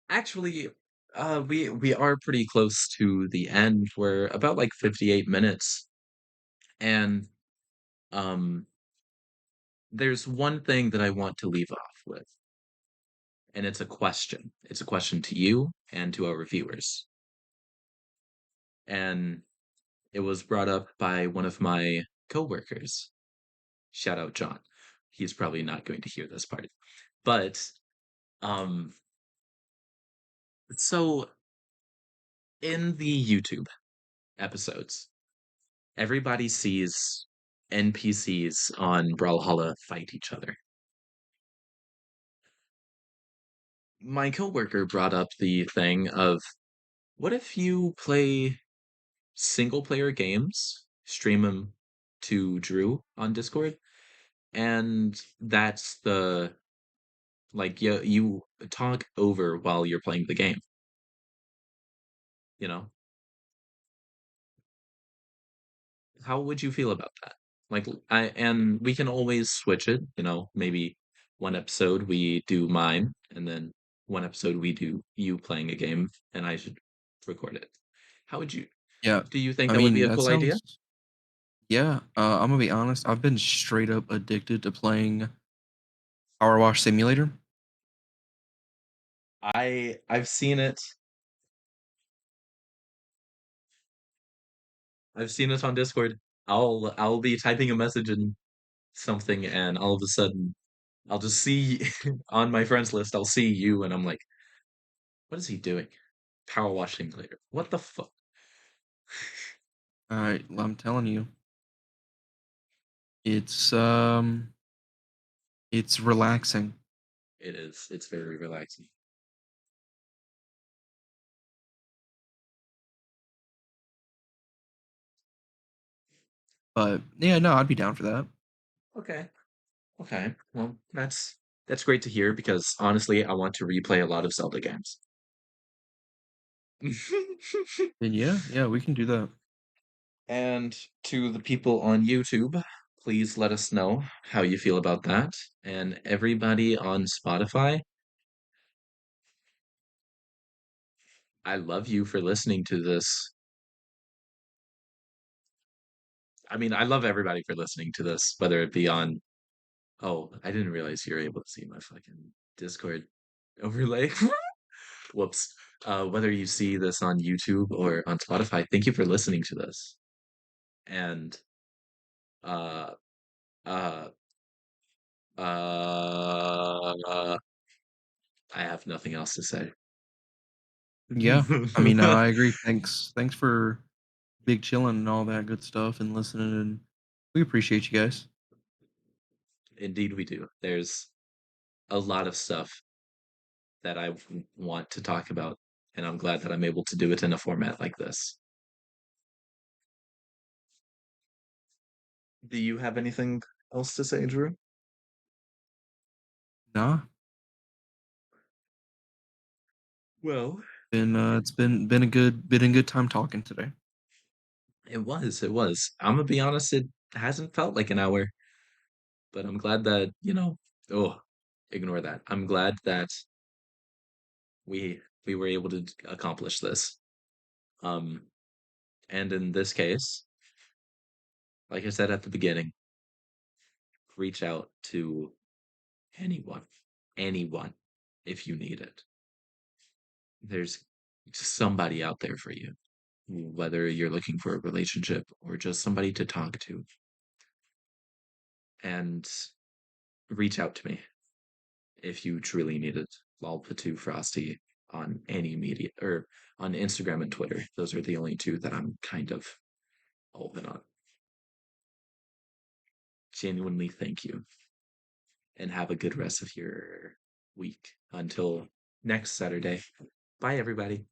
Speaker 1: Actually, we are pretty close to the end. We're about like 58 minutes, and um, there's one thing that I want to leave off with, and it's a question. It's a question to you and to our viewers, and it was brought up by one of my coworkers. Shout out John. He's probably not going to hear this part, but um, so in the YouTube episodes, everybody sees NPCs on Brawlhalla fight each other. My coworker brought up the thing of what if you play single player games, stream them to Drew on Discord, and that's the like you talk over while you're playing the game, you know? How would you feel about that? Like I and we can always switch it, maybe one episode we do mine and then one episode we do you playing a game and I should record it. How would you
Speaker 2: Yeah,
Speaker 1: do you think
Speaker 2: I
Speaker 1: that would be
Speaker 2: mean
Speaker 1: a
Speaker 2: that
Speaker 1: cool idea?
Speaker 2: sounds. Yeah, I'm gonna be honest. I've been straight up addicted to playing Power Wash Simulator.
Speaker 1: I've seen it. I've seen it on Discord. I'll be typing a message in something and all of a sudden I'll just see on my friends list I'll see you and I'm like, what is he doing? Power washing later. What the fuck?
Speaker 2: I'm telling you, it's um, it's relaxing.
Speaker 1: It is. It's very relaxing.
Speaker 2: But yeah, no, I'd be down for that.
Speaker 1: Okay. Okay. Well, that's great to hear because honestly, I want to replay a lot of Zelda games.
Speaker 2: And yeah, yeah, we can do that.
Speaker 1: And to the people on YouTube, please let us know how you feel about that. And everybody on Spotify, I love you for listening to this. I mean, I love everybody for listening to this, whether it be on. Oh, I didn't realize you're able to see my fucking Discord overlay. Whoops. Whether you see this on YouTube or on Spotify, thank you for listening to this. And uh, uh, I have nothing else to say.
Speaker 2: Yeah, I mean, I agree. Thanks for big chilling and all that good stuff and listening, and we appreciate you guys.
Speaker 1: Indeed, we do. There's a lot of stuff that I want to talk about, and I'm glad that I'm able to do it in a format like this. Do you have anything else to say, Drew?
Speaker 2: Nah,
Speaker 1: Well,
Speaker 2: it's been a good time talking today.
Speaker 1: it was. I'm gonna be honest, it hasn't felt like an hour, but I'm glad that, oh, ignore that. I'm glad that we were able to accomplish this. Um, and in this case, like I said at the beginning, reach out to anyone, anyone, if you need it. There's somebody out there for you, whether you're looking for a relationship or just somebody to talk to, and reach out to me if you truly need it. Lolpatu Frosty on any media or on Instagram and Twitter. Those are the only two that I'm kind of open on. Genuinely thank you and have a good rest of your week until next Saturday. Bye, everybody.